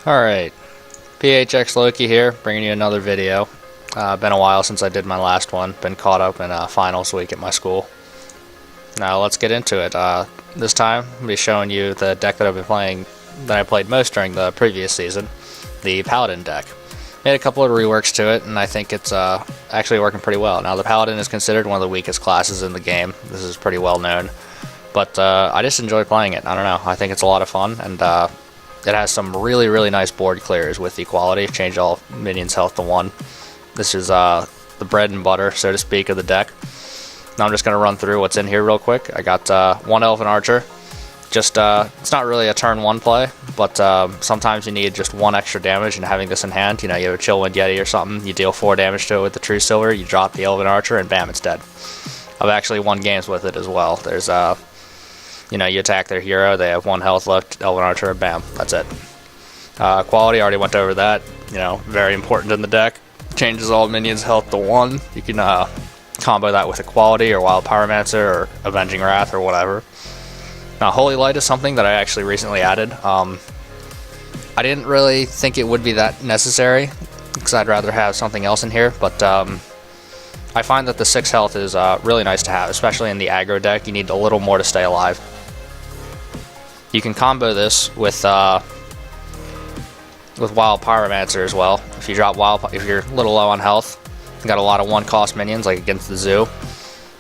Alright, PHX Loki here, bringing you another video. Been a while since I did my last one, been caught up in finals week at my school. Now let's get into it. This time, I'm going to be showing you the deck that I've been playing, that I played most during the previous season, the Paladin deck. Made a couple of reworks to it, and I think it's actually working pretty well. Now the Paladin is considered one of the weakest classes in the game, this is pretty well known, but I just enjoy playing it. I don't know, I think it's a lot of fun, and it has some really nice board clears with equality. Change all minions' health to 1. This is the bread and butter, so to speak, of the deck. Now I'm just going to run through what's in here real quick. I got 1 Elven Archer. Just it's not really a turn 1 play, but sometimes you need just 1 extra damage, and having this in hand, you know, you have a Chillwind Yeti or something, you deal 4 damage to it with the True Silver, you drop the Elven Archer, and bam, it's dead. I've actually won games with it as well. There's you know, you attack their hero, they have 1 health left, Elven Archer, bam, that's it. Quality, already went over that, you know, very important in the deck. Changes all minions' health to 1. You can combo that with Equality or Wild Pyromancer or Avenging Wrath or whatever. Now, Holy Light is something that I actually recently added. I didn't really think it would be that necessary, because I'd rather have something else in here, but I find that the 6 health is really nice to have, especially in the aggro deck. You need a little more to stay alive. You can combo this with Wild Pyromancer as well. If you drop if you're a little low on health, you got a lot of 1-cost minions like against the zoo.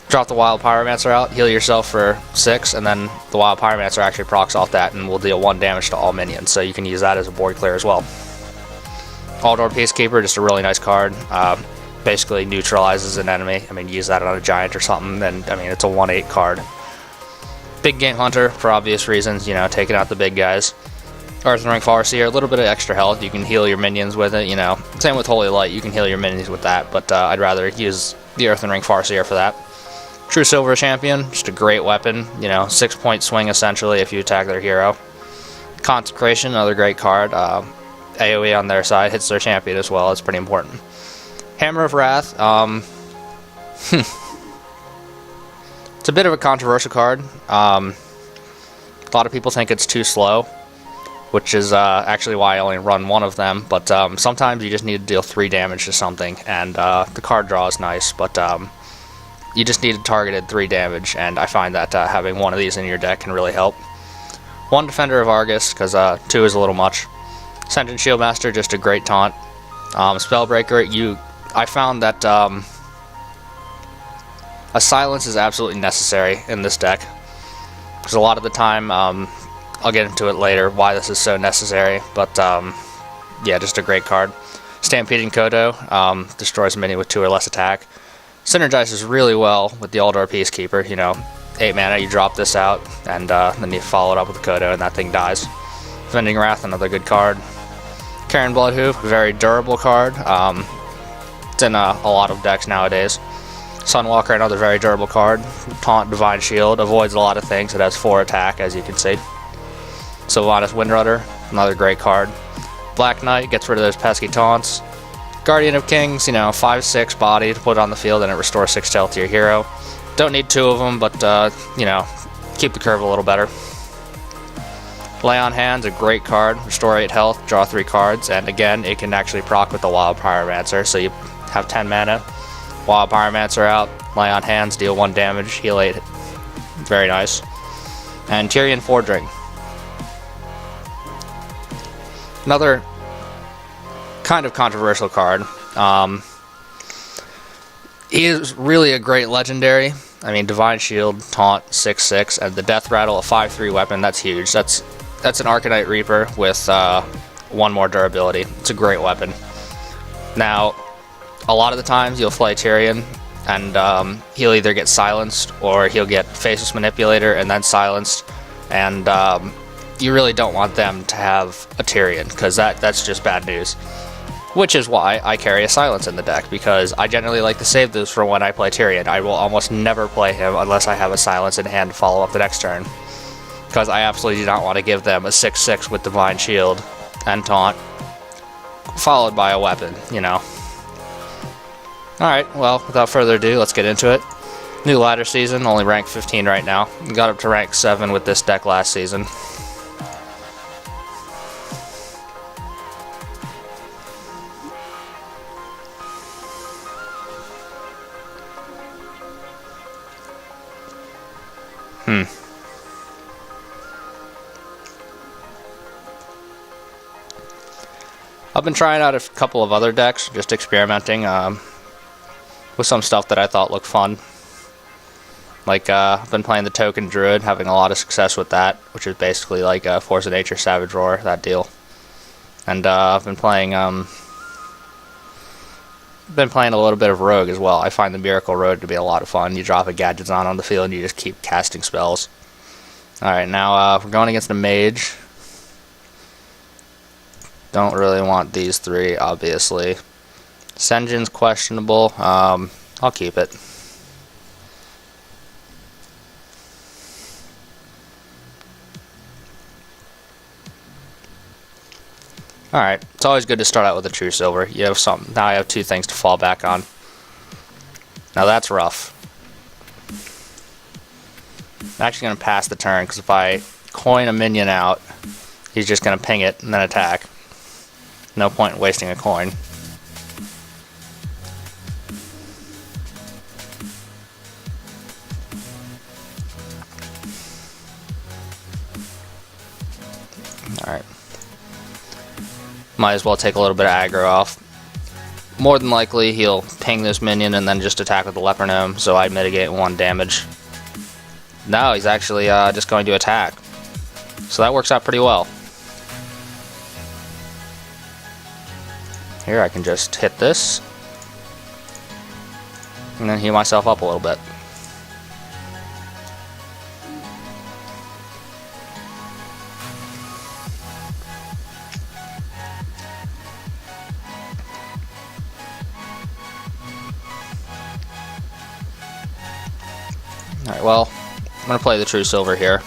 Drop the Wild Pyromancer out, heal yourself for 6, and then the Wild Pyromancer actually procs off that and will deal 1 damage to all minions. So you can use that as a board clear as well. All-Door Peacekeeper, just a really nice card. Basically neutralizes an enemy. I mean, use that on a giant or something, and I mean, it's a 1/8 card. Big Game Hunter, for obvious reasons, you know, taking out the big guys. Earthring Farseer, a little bit of extra health, you can heal your minions with it, you know. Same with Holy Light, you can heal your minions with that, but I'd rather use the Earthring Farseer for that. True Silver Champion, just a great weapon, you know, 6-point swing essentially if you attack their hero. Consecration, another great card. AoE on their side hits their champion as well, it's pretty important. Hammer of Wrath, it's a bit of a controversial card. A lot of people think it's too slow, which is actually why I only run 1 of them, but sometimes you just need to deal 3 damage to something, and the card draw is nice, but you just need a targeted 3 damage, and I find that having 1 of these in your deck can really help. 1 Defender of Argus, because 2 is a little much. Sentient Shieldmaster, just a great taunt. Spellbreaker, I found that a silence is absolutely necessary in this deck, because a lot of the time, I'll get into it later why this is so necessary, but yeah, just a great card. Stampeding Kodo, destroys a minion with 2 or less attack. Synergizes really well with the All-Door Peacekeeper, you know, 8 mana, you drop this out, and then you follow it up with Kodo, and that thing dies. Avenging Wrath, another good card. Karen Bloodhoof, very durable card. It's in a lot of decks nowadays. Sunwalker, another very durable card. Taunt, Divine Shield, avoids a lot of things. It has 4 attack, as you can see. Sylvanas Windrunner, another great card. Black Knight, gets rid of those pesky taunts. Guardian of Kings, you know, 5/6 body to put on the field, and it restores 6 health to your hero. Don't need 2 of them, but, you know, keep the curve a little better. Lay on Hands, a great card. Restore 8 health, draw 3 cards, and again, it can actually proc with the Wild Pyromancer, so you have 10 mana. Wild Pyromancer out, Lay on Hands, deal 1 damage, heal 8. Very nice. And Tyrion Fordring. Another kind of controversial card. He is really a great legendary. I mean, Divine Shield, Taunt, 6/6, and the Death Rattle, a 5/3 weapon, that's huge. That's an Arcanite Reaper with 1 more durability. It's a great weapon. Now, a lot of the times you'll play Tyrion, and he'll either get silenced, or he'll get Faceless Manipulator and then silenced, and you really don't want them to have a Tyrion, because that's just bad news. Which is why I carry a Silence in the deck, because I generally like to save those for when I play Tyrion. I will almost never play him unless I have a Silence in hand to follow up the next turn, because I absolutely do not want to give them a 6/6 with Divine Shield and Taunt, followed by a weapon, you know. Alright, well, without further ado, let's get into it. New ladder season, only rank 15 right now. Got up to rank 7 with this deck last season. I've been trying out a couple of other decks, just experimenting with some stuff that I thought looked fun. Like, I've been playing the Token Druid, having a lot of success with that, which is basically like Force of Nature, Savage Roar, that deal. And I've been playing a little bit of Rogue as well. I find the Miracle Road to be a lot of fun. You drop a Gadgetzon on the field and you just keep casting spells. Alright, now we're going against the Mage. Don't really want these three, obviously. Sen'jin's questionable. I'll keep it. Alright, it's always good to start out with a True Silver. You have something. Now I have two things to fall back on. Now that's rough. I'm actually going to pass the turn, because if I coin a minion out, he's just going to ping it and then attack. No point in wasting a coin. Alright. Might as well take a little bit of aggro off. More than likely, he'll ping this minion and then just attack with the Leper Gnome, so I mitigate 1 damage. No, he's actually just going to attack. So that works out pretty well. Here, I can just hit this. And then heal myself up a little bit. Alright, well, I'm going to play the True Silver here.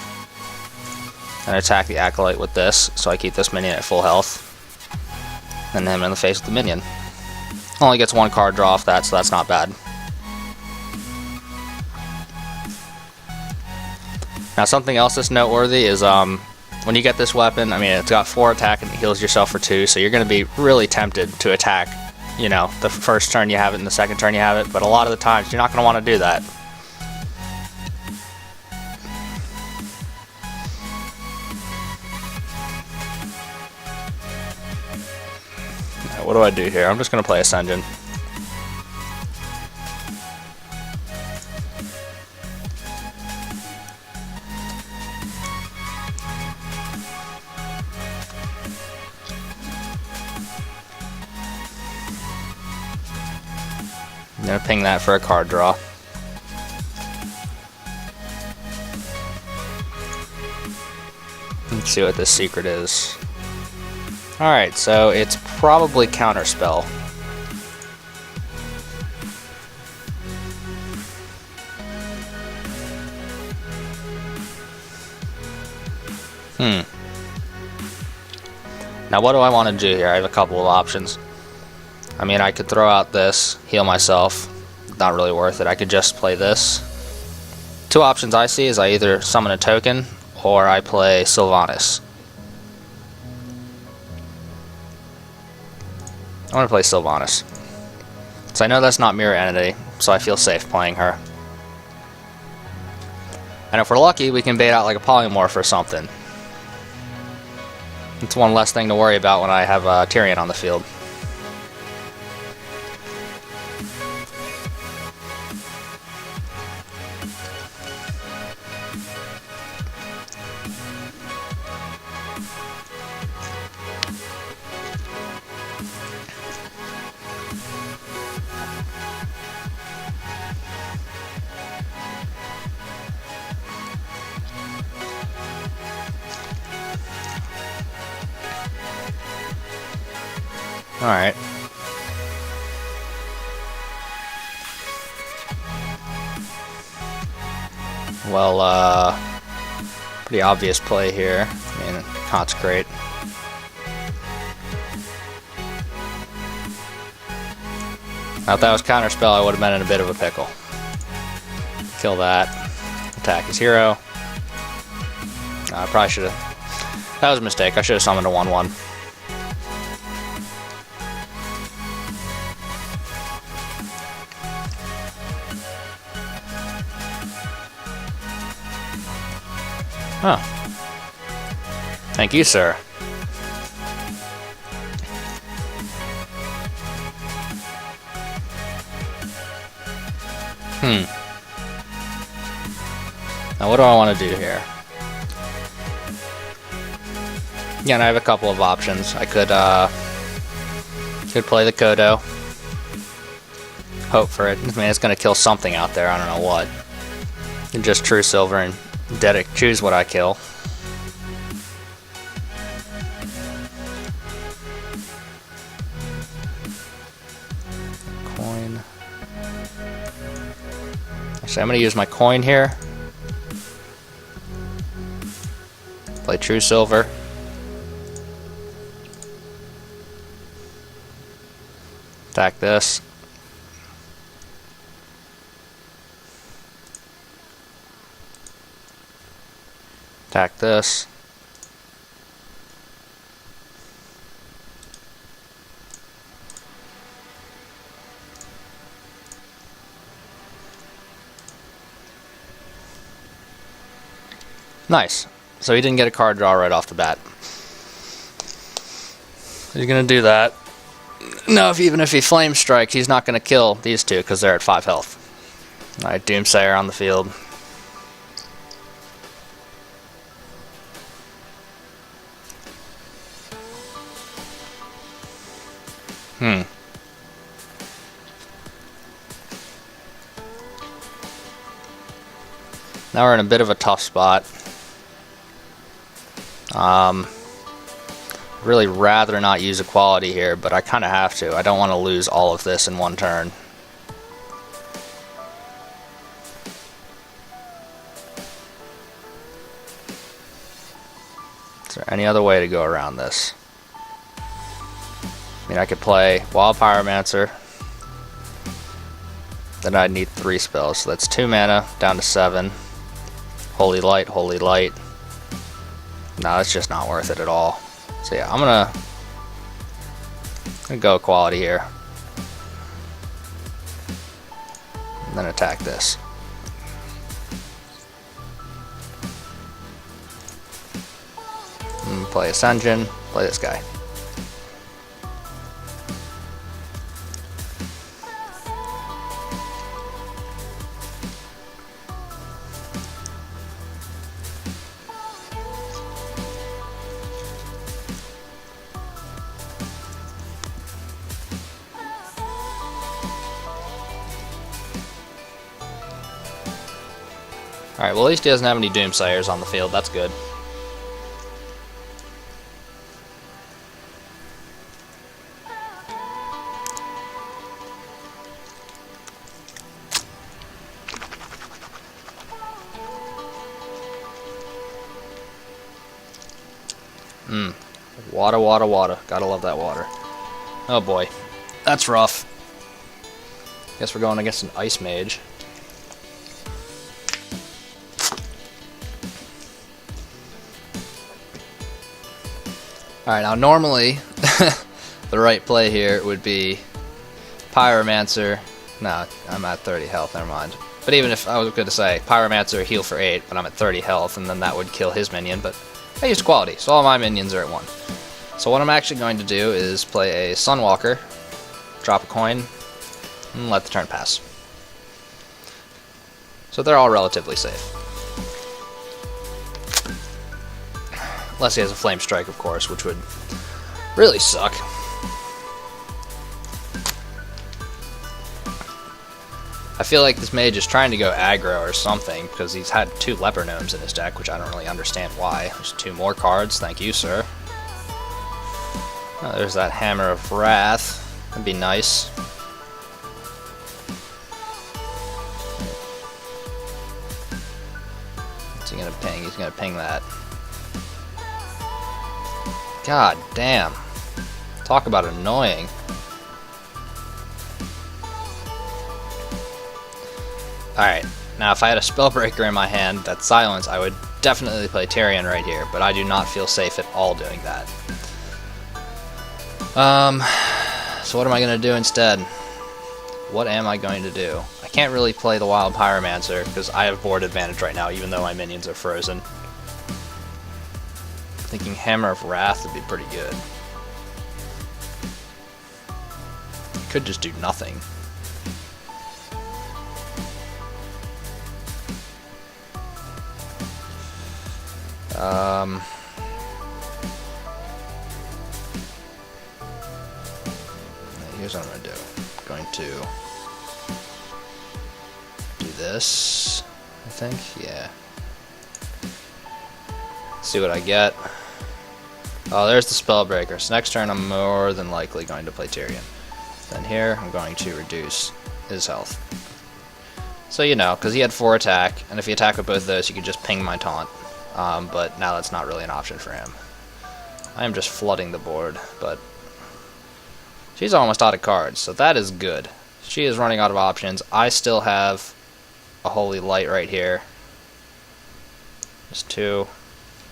And attack the Acolyte with this, so I keep this minion at full health. And him in the face with the minion. Only gets 1 card draw off that, so that's not bad. Now something else that's noteworthy is when you get this weapon, I mean, it's got 4 attack and it heals yourself for 2, so you're going to be really tempted to attack, you know, the first turn you have it and the second turn you have it, but a lot of the times you're not going to want to do that. What do I do here? I'm just going to play a Sen'jin. I'm going to ping that for a card draw. Let's see what this secret is. Alright, so it's probably Counterspell. Now what do I want to do here? I have a couple of options. I mean, I could throw out this, heal myself. Not really worth it. I could just play this. 2 options I see is I either summon a token or I play Sylvanas. I want to play Sylvanas. So I know that's not Mirror Entity, so I feel safe playing her. And if we're lucky, we can bait out like a Polymorph or something. It's one less thing to worry about when I have Tyrion on the field. Alright. Well, pretty obvious play here. I mean, Consecrate. Now, if that was Counterspell, I would have been in a bit of a pickle. Kill that. Attack his hero. I probably should have... That was a mistake. I should have summoned a 1/1. Huh. Thank you, sir. Now what do I want to do here? Again, I have a couple of options. I could play the Kodo. Hope for it. I mean, it's going to kill something out there. I don't know what. And just True Silver and choose what I kill. Coin. Actually, I'm going to use my coin here. Play True Silver. Attack this. Attack this. Nice. So he didn't get a card draw right off the bat. He's gonna do that. No, even if he Flame Strikes, he's not gonna kill these two because they're at 5 health. Alright, Doomsayer on the field. Now we're in a bit of a tough spot. Really rather not use equality here, but I kind of have to. I don't want to lose all of this in one turn. Is there any other way to go around this? I mean, I could play Wild Pyromancer. Then I'd need 3 spells, so that's 2 mana down to 7. Holy Light, Holy Light. No, it's just not worth it at all. So yeah, I'm gonna go equality here. And then attack this. And play Ascension, play this guy. Alright, well at least he doesn't have any Doomsayers on the field, that's good. Water, water, water. Gotta love that water. Oh boy. That's rough. Guess we're going against an Ice Mage. Alright, now normally the right play here would be Pyromancer. No, I'm at 30 health, never mind. But even if I was going to say Pyromancer heal for 8, but I'm at 30 health, and then that would kill his minion, but I used quality, so all my minions are at 1. So what I'm actually going to do is play a Sunwalker, drop a coin, and let the turn pass. So they're all relatively safe. Unless he has a Flame Strike, of course, which would really suck. I feel like this mage is trying to go aggro or something, because he's had 2 Leper Gnomes in his deck, which I don't really understand why. There's 2 more cards, thank you, sir. Oh, there's that Hammer of Wrath. That'd be nice. What's he gonna ping? He's gonna ping that. God damn. Talk about annoying. Alright, now if I had a Spellbreaker in my hand that's Silence, I would definitely play Tyrion right here, but I do not feel safe at all doing that. So what am I going to do instead? What am I going to do? I can't really play the Wild Pyromancer because I have board advantage right now, even though my minions are frozen. Thinking Hammer of Wrath would be pretty good. Could just do nothing. Here's what I'm going to do. I'm going to do this, I think. Yeah. See what I get. Oh, there's the Spellbreaker. So next turn I'm more than likely going to play Tyrion. Then here I'm going to reduce his health. So you know, because he had 4 attack, and if you attack with both of those you can just ping my taunt. But now that's not really an option for him. I am just flooding the board, but she's almost out of cards, so that is good. She is running out of options. I still have a Holy Light right here. Just 2.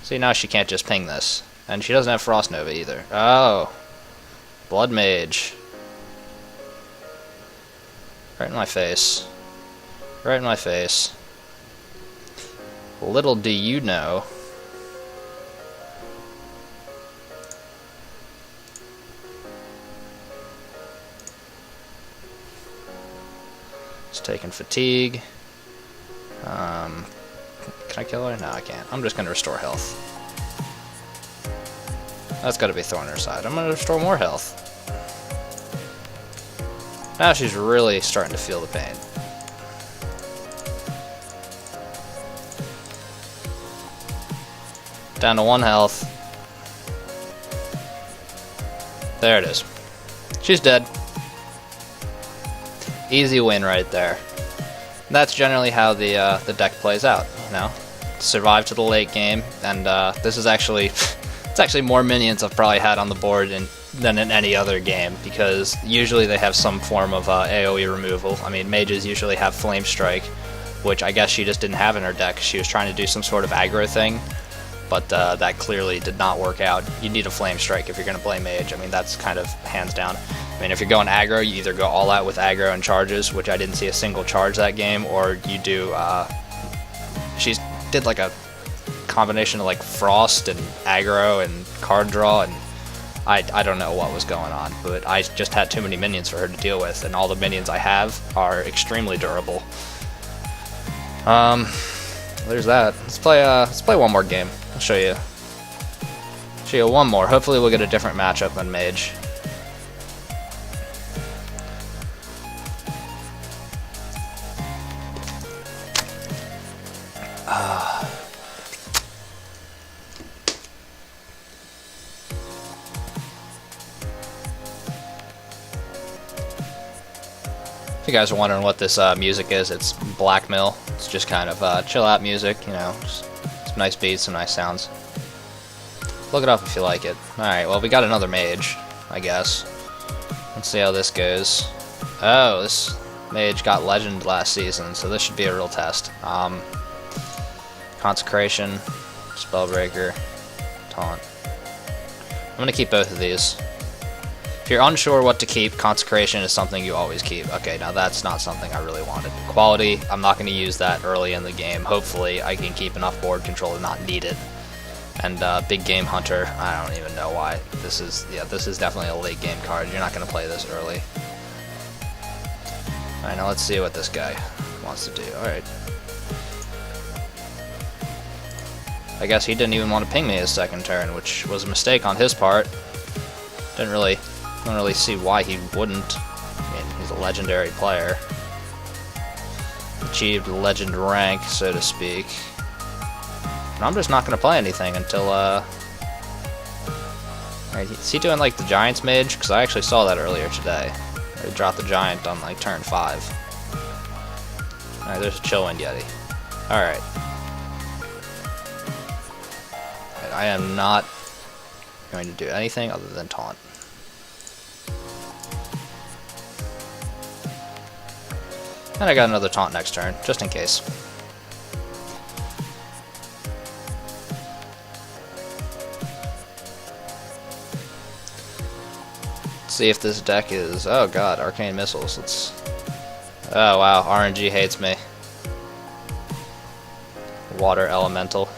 See, now she can't just ping this. And she doesn't have Frost Nova either. Oh. Blood Mage. Right in my face. Right in my face. Little do you know. It's taking fatigue. Can I kill her? No, I can't. I'm just going to restore health. That's got to be Thorn in her side. I'm going to restore more health. Now she's really starting to feel the pain. Down to 1 health. There it is. She's dead. Easy win right there. That's generally how the deck plays out, you know? Survive to the late game, and this is actually it's actually more minions I've probably had on the board than in any other game, because usually they have some form of AoE removal. I mean, mages usually have Flame Strike, which I guess she just didn't have in her deck. She was trying to do some sort of aggro thing, but that clearly did not work out. You need a Flame Strike if you're going to play Mage. I mean, that's kind of hands down. I mean, if you're going aggro, you either go all out with aggro and charges, which I didn't see a single charge that game, or you do, she did like a combination of like Frost and aggro and card draw, and I don't know what was going on, but I just had too many minions for her to deal with, and all the minions I have are extremely durable. There's that. Let's play one more game. I'll show you one more. Hopefully we'll get a different matchup than Mage. If you guys are wondering what this music is, it's blackmail. It's just kind of chill out music, you know, just some nice beats, some nice sounds. Look it up if you like it. Alright, well, we got another Mage, I guess. Let's see how this goes. Oh, this Mage got Legend last season, so this should be a real test. Consecration, Spellbreaker, Taunt. I'm gonna keep both of these. If you're unsure what to keep, Consecration is something you always keep. Okay, now that's not something I really wanted. Quality, I'm not going to use that early in the game. Hopefully I can keep enough board control to not need it. And Big Game Hunter, I don't even know why. This is definitely a late game card. You're not going to play this early. Alright, now let's see what this guy wants to do. Alright. I guess he didn't even want to ping me his second turn, which was a mistake on his part. Don't really see why he wouldn't. I mean, he's a legendary player. Achieved legend rank, so to speak. And I'm just not going to play anything until, Alright, is he doing, like, the Giant's Mage? Because I actually saw that earlier today. He dropped the Giant on, like, turn 5. Alright, there's a Chillwind Yeti. Alright. I am not going to do anything other than taunt. And I got another taunt next turn, just in case. Let's see if this deck is... Oh god, Arcane Missiles. Let's... Oh wow, RNG hates me. Water Elemental.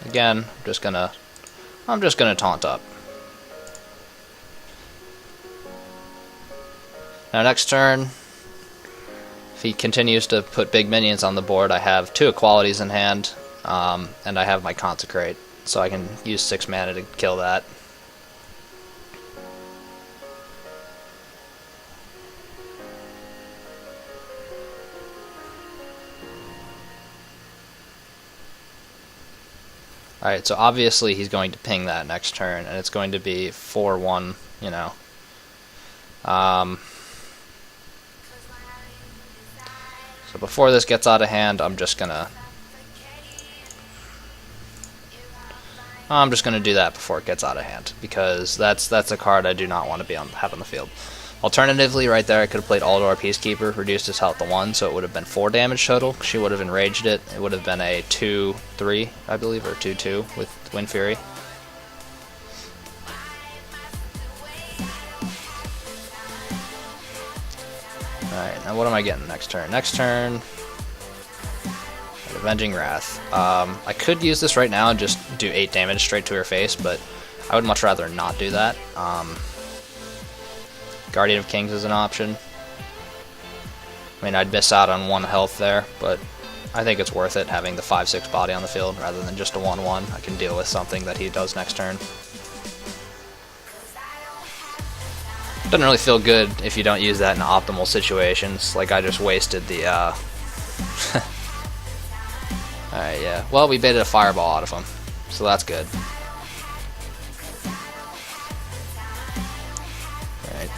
Again, I'm just gonna taunt up. Now next turn, If he continues to put big minions on the board, I have 2 equalities in hand, and I have my Consecrate, so I can use 6 mana to kill that. Alright, so obviously he's going to ping that next turn, and it's going to be 4-1, you know. So before this gets out of hand, I'm just gonna do that before it gets out of hand, because that's a card I do not want to have on the field. Alternatively, right there, I could have played Aldor Peacekeeper, reduced his health to 1, so it would have been 4 damage total. She would have enraged it. It would have been a 2-3, I believe, or 2-2 with Wind Fury. Alright, now what am I getting next turn? Next turn, Avenging Wrath. I could use this right now and just do 8 damage straight to her face, but I would much rather not do that. Guardian of Kings is an option. I mean, I'd miss out on 1 health there, but I think it's worth it having the 5-6 body on the field rather than just a 1-1. I can deal with something that he does next turn. Doesn't really feel good if you don't use that in optimal situations, like I just wasted the, Alright, yeah. Well, we baited a fireball out of him, so that's good. Alright.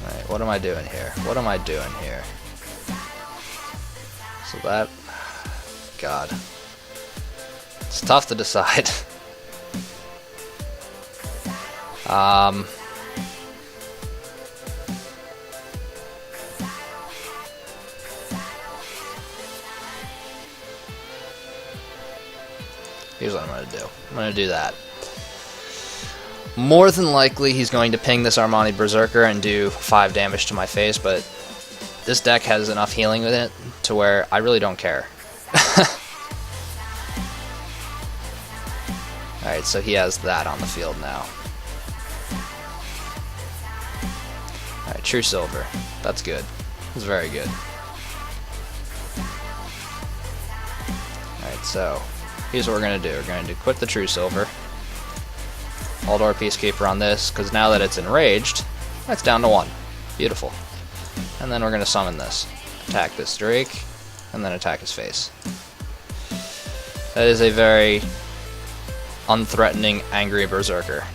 Alright, what am I doing here? What am I doing here? So that... God. It's tough to decide. Here's what I'm going to do. I'm going to do that. More than likely, he's going to ping this Armani Berserker and do 5 damage to my face, but this deck has enough healing with it to where I really don't care. Alright, so he has that on the field now. Alright, True Silver. That's good. That's very good. Alright, so here's what we're going to do. We're going to quit the True Silver. Aldor Peacekeeper on this, because now that it's enraged, that's down to 1. Beautiful. And then we're going to summon this. Attack this Drake, and then attack his face. That is a very unthreatening, angry Berserker.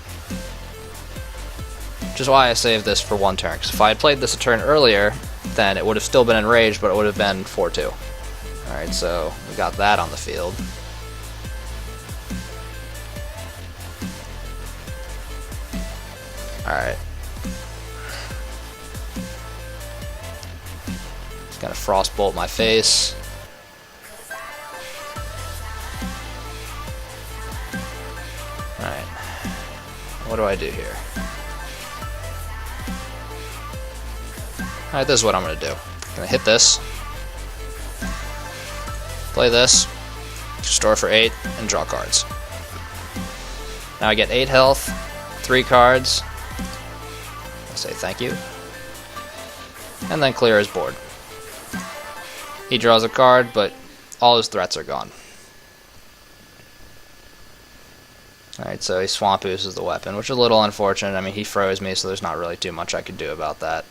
Which is why I saved this for 1 turn, because if I had played this a turn earlier, then it would have still been enraged, but it would have been 4-2. Alright, so we got that on the field. Alright. Just gonna Frostbolt my face. Alright. What do I do here? Alright, this is what I'm gonna do. I'm gonna hit this. Play this. Store for 8 and draw cards. Now I get 8 health, 3 cards. Say thank you, and then clear his board. He draws a card, but all his threats are gone. Alright, so he Swamp Oozes the weapon, which is a little unfortunate. I mean, he froze me, so there's not really too much I could do about that.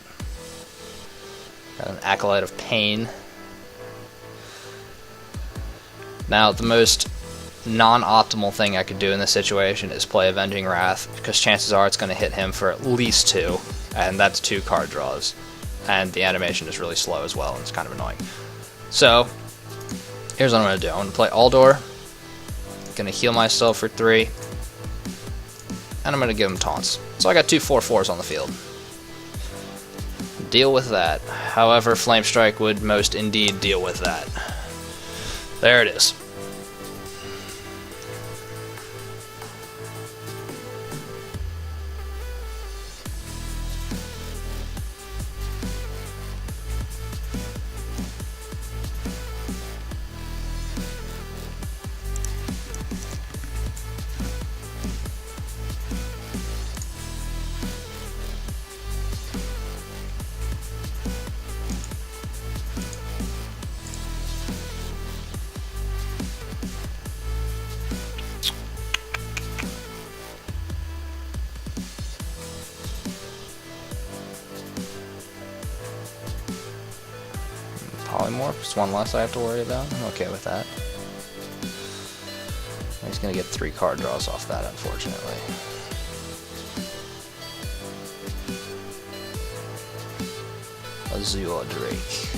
Got an Acolyte of Pain. Now, the most non-optimal thing I could do in this situation is play Avenging Wrath, because chances are it's going to hit him for at least 2, and that's 2 card draws. And the animation is really slow as well, and it's kind of annoying. So, here's what I'm going to do. I'm going to play Aldor, going to heal myself for 3, and I'm going to give him taunts. So I got 2 4/4s on the field. Deal with that. However, Flame Strike would most indeed deal with that. There it is. polymorph. It's one less I have to worry about. I'm okay with that. He's gonna get 3 card draws off that, unfortunately. Azure Drake.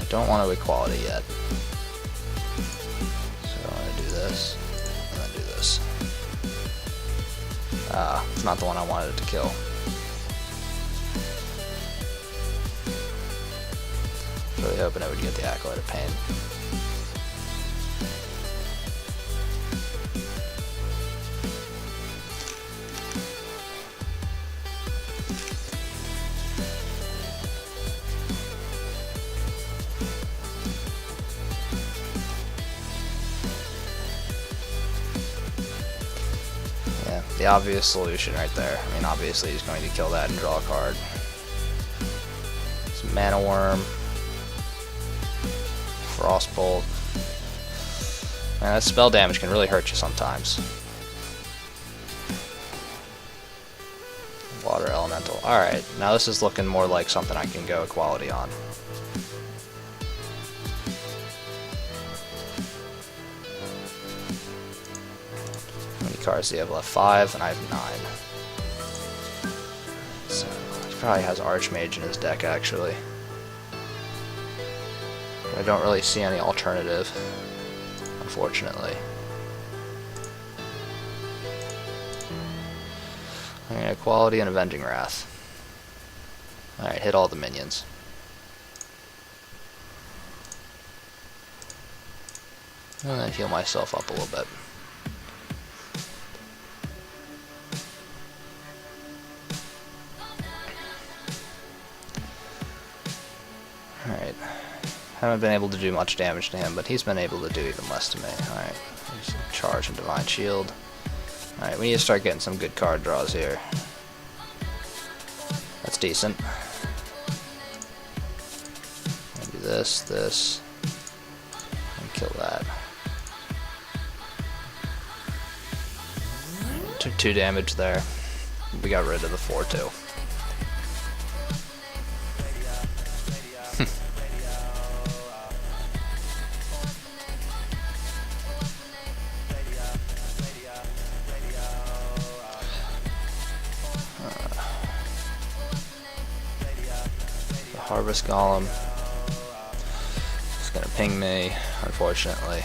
I don't want to equality yet. So I'm going to do this, and then do this. It's not the one I wanted it to kill. Really hoping I would get the Acolyte of Pain. Yeah, the obvious solution right there. I mean, obviously he's going to kill that and draw a card. Some Mana Worm. Frostbolt. Man, that spell damage can really hurt you sometimes. Water Elemental. Alright, now this is looking more like something I can go equality on. How many cards do you have left? 5, and I have 9. So, he probably has Archmage in his deck, actually. I don't really see any alternative, unfortunately. Okay, Equality and Avenging Wrath. Alright, hit all the minions. And then heal myself up a little bit. Alright. Haven't been able to do much damage to him, but he's been able to do even less to me. Alright, Charge and Divine Shield. Alright, we need to start getting some good card draws here. That's decent. Do this, and kill that. Took 2 damage there. We got rid of the 4-2. Harvest Golem. It's gonna ping me, unfortunately.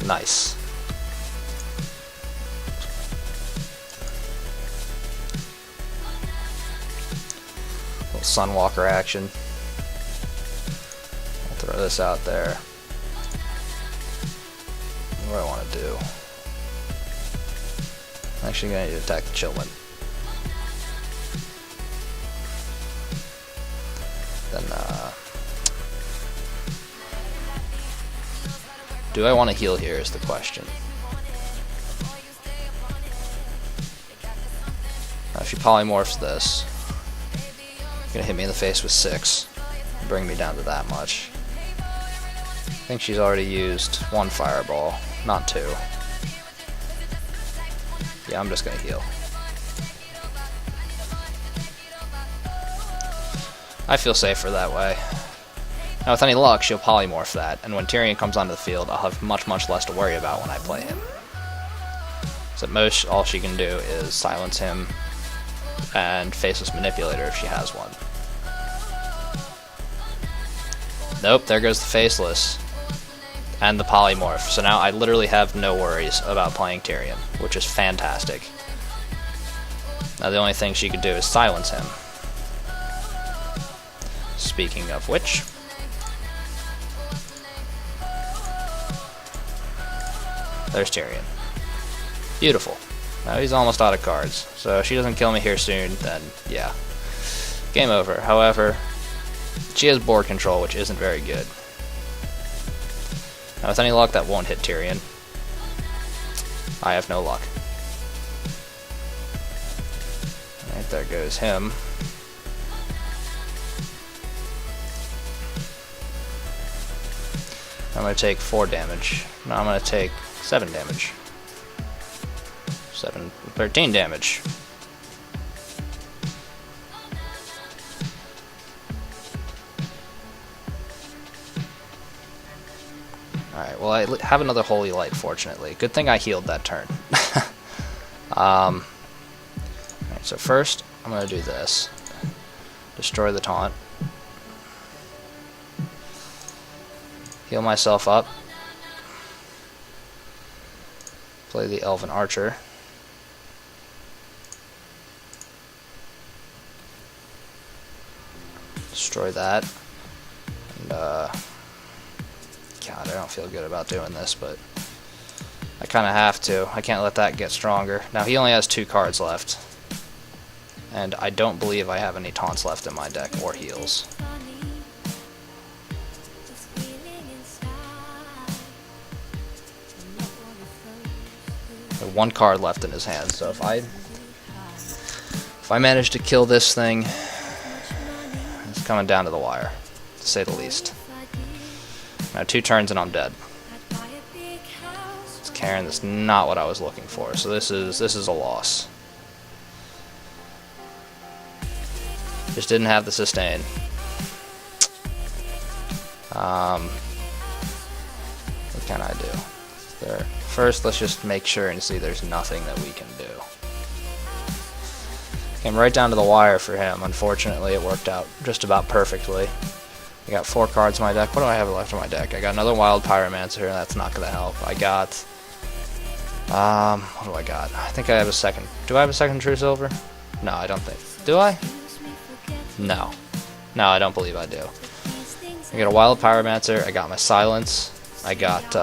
Nice. Little Sunwalker action. I'll throw this out there. What do I want to do? I'm actually going to attack the Chillman. Then, do I want to heal here is the question. Now, if she polymorphs this, it's going to hit me in the face with 6, and bring me down to that much. I think she's already used 1 fireball, not 2. Yeah, I'm just gonna heal. I feel safer that way. Now with any luck, she'll polymorph that, and when Tyrion comes onto the field, I'll have much less to worry about when I play him. So at most, all she can do is silence him and Faceless Manipulator if she has one. Nope, there goes the Faceless. And the polymorph, so now I literally have no worries about playing Tyrion, which is fantastic. Now the only thing she could do is silence him. Speaking of which, there's Tyrion. Beautiful. Now he's almost out of cards, so if she doesn't kill me here soon, then yeah, game over. However, she has board control, which isn't very good. Now with any luck, that won't hit Tyrion. I have no luck. Right, there goes him. I'm going to take 4 damage. Now I'm going to take 7 damage. 13 damage. Alright, well I have another Holy Light, fortunately. Good thing I healed that turn. Alright, so first I'm going to do this. Destroy the taunt. Heal myself up. Play the Elven Archer. Destroy that. And, God, I don't feel good about doing this, but I kind of have to. I can't let that get stronger. Now, he only has 2 cards left. And I don't believe I have any taunts left in my deck, or heals. One card left in his hand, so if I manage to kill this thing, it's coming down to the wire, to say the least. Now 2 turns and I'm dead. It's Karen. That's not what I was looking for, so this is a loss. Just didn't have the sustain. What can I do? There. First, let's just make sure and see there's nothing that we can do. Came right down to the wire for him. Unfortunately, it worked out just about perfectly. I got 4 cards in my deck. What do I have left in my deck? I got another Wild Pyromancer, and that's not going to help. I got... what do I got? I think I have a second... Do I have a second True Silver? No, I don't think... Do I? No. No, I don't believe I do. I got a Wild Pyromancer. I got my Silence. I got...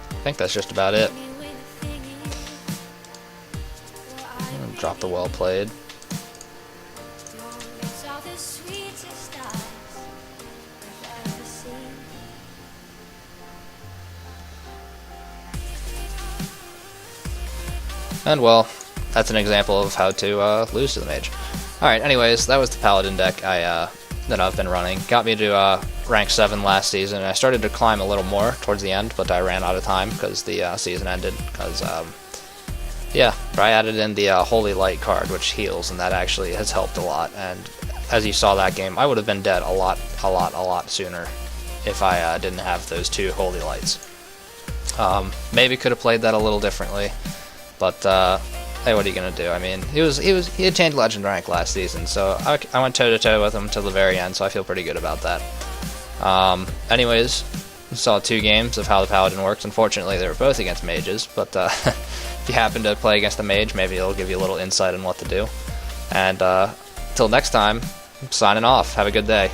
I think that's just about it. Drop the Well Played. And well, that's an example of how to lose to the Mage. Alright, anyways, that was the Paladin deck that I've been running. Got me to rank 7 last season, and I started to climb a little more towards the end, but I ran out of time because the season ended. Because yeah, I added in the Holy Light card, which heals, and that actually has helped a lot. And as you saw that game, I would have been dead a lot sooner if I didn't have those 2 Holy Lights. Maybe could have played that a little differently, but hey, what are you gonna do? I mean, he had attained Legend rank last season, so I went toe to toe with him till the very end, so I feel pretty good about that. Anyways, we saw 2 games of how the Paladin works. Unfortunately, they were both against mages, but if you happen to play against a mage, maybe it'll give you a little insight on what to do. And till next time, I'm signing off. Have a good day.